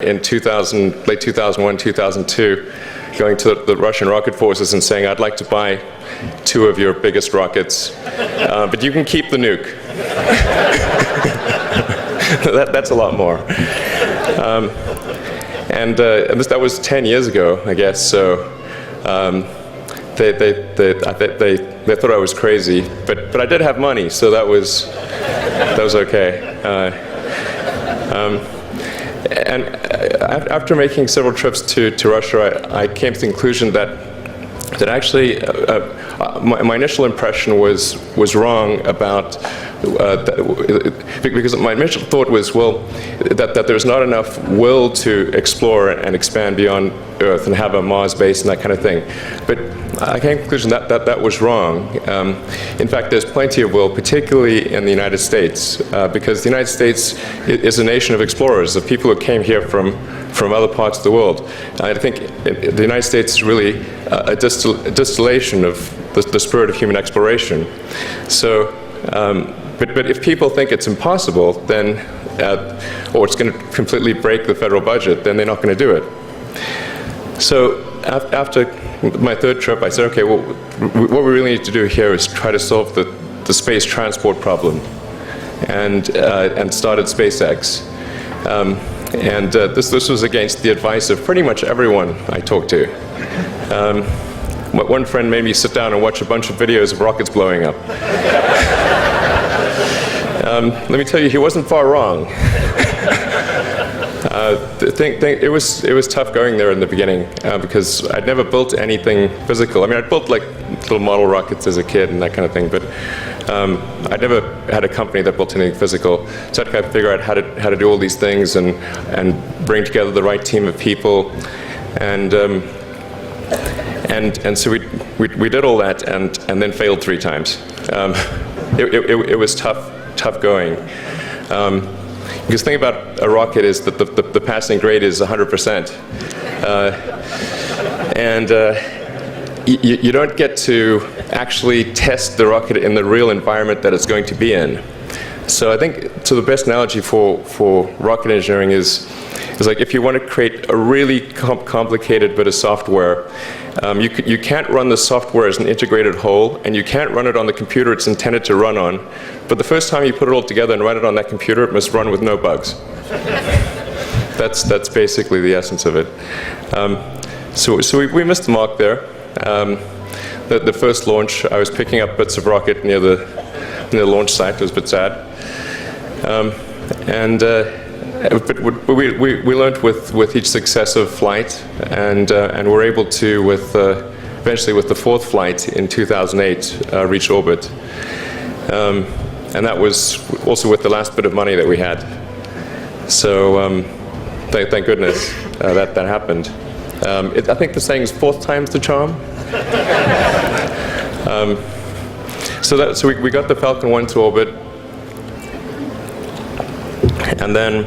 in 2000, late 2001, 2002, going to the Russian rocket forces and saying, I'd like to buy 2 of your biggest rockets, but you can keep the nuke. That's a lot more. That was 10 years ago, I guess, so they thought I was crazy, but I did have money, so that was okay. And after making several trips to Russia, I came to the conclusion that actually my initial impression was wrong about because my initial thought was, well, that there's not enough will to explore and expand beyond Earth and have a Mars base and that kind of thing. But I came to the conclusion that was wrong. In fact, there's plenty of will, particularly in the United States, because the United States is a nation of explorers, of people who came here from other parts of the world. I think the United States is really a distillation of the spirit of human exploration. So, but if people think it's impossible, then, or it's going to completely break the federal budget, then they're not going to do it. So after my 3rd trip, I said, okay, well, what we really need to do here is try to solve the space transport problem, and started SpaceX. This was against the advice of pretty much everyone I talked to. One friend made me sit down and watch a bunch of videos of rockets blowing up. Let me tell you, he wasn't far wrong. It was tough going there in the beginning because I'd never built anything physical. I mean, I'd built like little model rockets as a kid and that kind of thing, but I'd never had a company that built anything physical. So I'd kind of figure out how to do all these things and bring together the right team of people, and so we did all that and then failed 3 times. It was tough going. Because the thing about a rocket is that the passing grade is 100%. You don't get to actually test the rocket in the real environment that it's going to be in. So I think the best analogy for rocket engineering is like if you want to create a really complicated bit of software, you can't run the software as an integrated whole, and you can't run it on the computer it's intended to run on. But the first time you put it all together and run it on that computer, it must run with no bugs. That's basically the essence of it. So we missed the mark there. The first launch, I was picking up bits of rocket near the launch site. It was a bit sad. But we learned with each successive flight, and were able to, eventually with the 4th flight in 2008, reach orbit. And that was also with the last bit of money that we had. So thank goodness that happened. I think the saying is 4th time's the charm. So we got the Falcon 1 to orbit, and then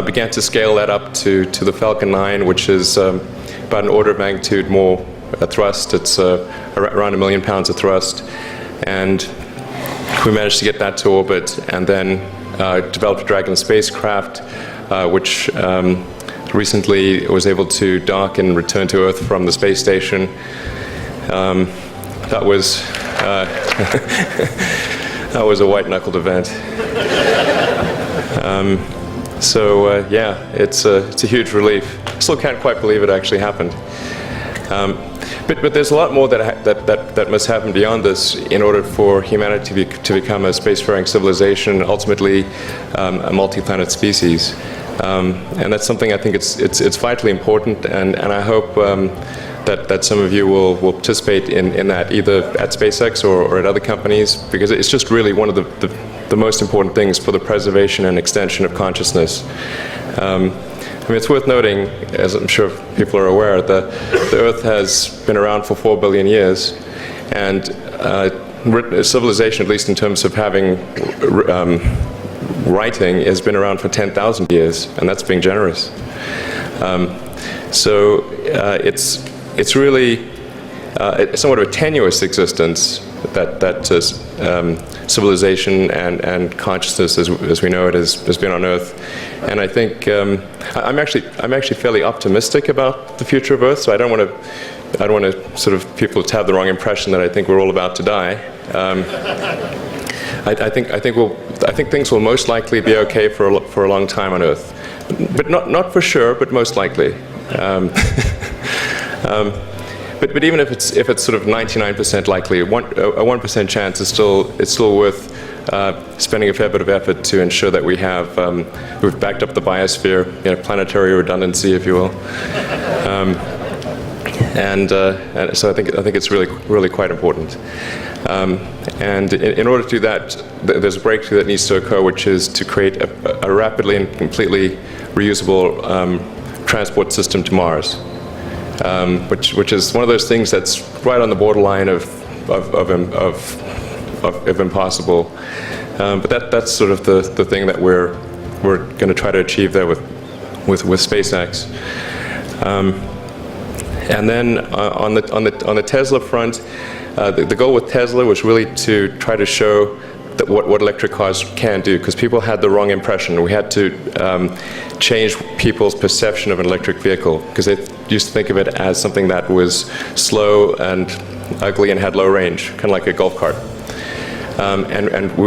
began to scale that up to the Falcon 9, which is about an order of magnitude more thrust. It's around 1 million pounds of thrust, and we managed to get that to orbit, and then developed a Dragon spacecraft, which recently was able to dock and return to Earth from the space station. That was that was a white-knuckled event. Yeah, it's a huge relief. Still can't quite believe it actually happened. But there's a lot more that must happen beyond this in order for humanity to become a spacefaring civilization, ultimately a multi-planet species. And that's something I think it's vitally important, and I hope that some of you will participate in that, either at SpaceX or at other companies, because it's just really one of the most important things for the preservation and extension of consciousness. I mean, it's worth noting, as I'm sure people are aware, the Earth has been around for 4 billion years, and civilization, at least in terms of having writing, has been around for 10,000 years, and that's being generous. It's really somewhat of a tenuous existence that civilization and consciousness as we know it has been on Earth. And I think I'm actually fairly optimistic about the future of Earth. So I don't want to sort of people to have the wrong impression that I think we're all about to die. I think things will most likely be okay for a long time on Earth, but not for sure, but most likely. But even if it's sort of 99% likely, a 1% chance is still worth spending a fair bit of effort to ensure that we've backed up the biosphere, planetary redundancy, if you will. And so I think it's really quite important. And in order to do that, there's a breakthrough that needs to occur, which is to create a rapidly and completely reusable transport system to Mars, which is one of those things that's right on the borderline of impossible. But that's sort of the thing that we're going to try to achieve there with SpaceX. And then on the Tesla front, the goal with Tesla was really to try to show that what electric cars can do, because people had the wrong impression. We had to change people's perception of an electric vehicle, because they used to think of it as something that was slow and ugly and had low range, kind of like a golf cart.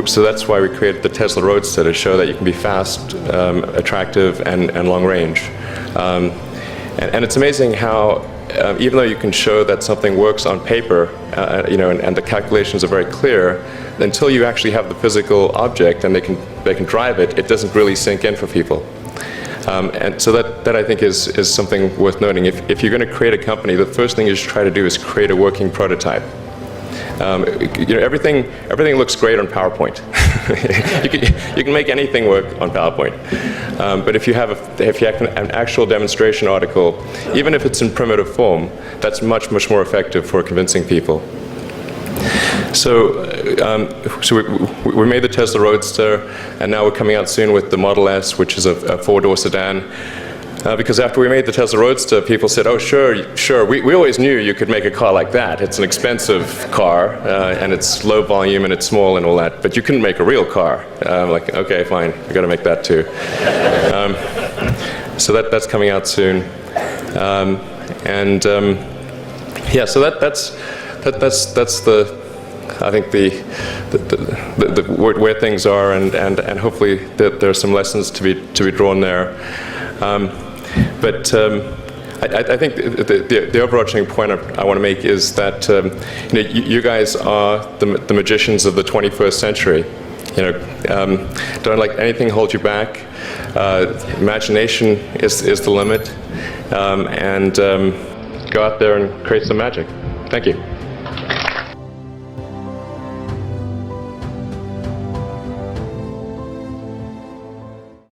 So that's why we created the Tesla Roadster, to show that you can be fast, attractive, and long range. And it's amazing how even though you can show that something works on paper, and the calculations are very clear, until you actually have the physical object and they can drive it, it doesn't really sink in for people. And so that I think is something worth noting. If you're going to create a company, the first thing you should try to do is create a working prototype. Everything looks great on PowerPoint. you can make anything work on PowerPoint. But if you have an actual demonstration article, even if it's in primitive form, that's much more effective for convincing people. So we made the Tesla Roadster, and now we're coming out soon with the Model S, which is a four-door sedan. Because after we made the Tesla Roadster, people said, "Oh, sure. We always knew you could make a car like that. It's an expensive car, and it's low volume, and it's small, and all that. But you couldn't make a real car." Like, okay, fine. We got to make that too. So that's coming out soon. Yeah. So that's I think where things are, and hopefully there are some lessons to be drawn there. But I think the overarching point I want to make is that you guys are the magicians of the 21st century. Don't let anything hold you back. Imagination is the limit, and go out there and create some magic. Thank you.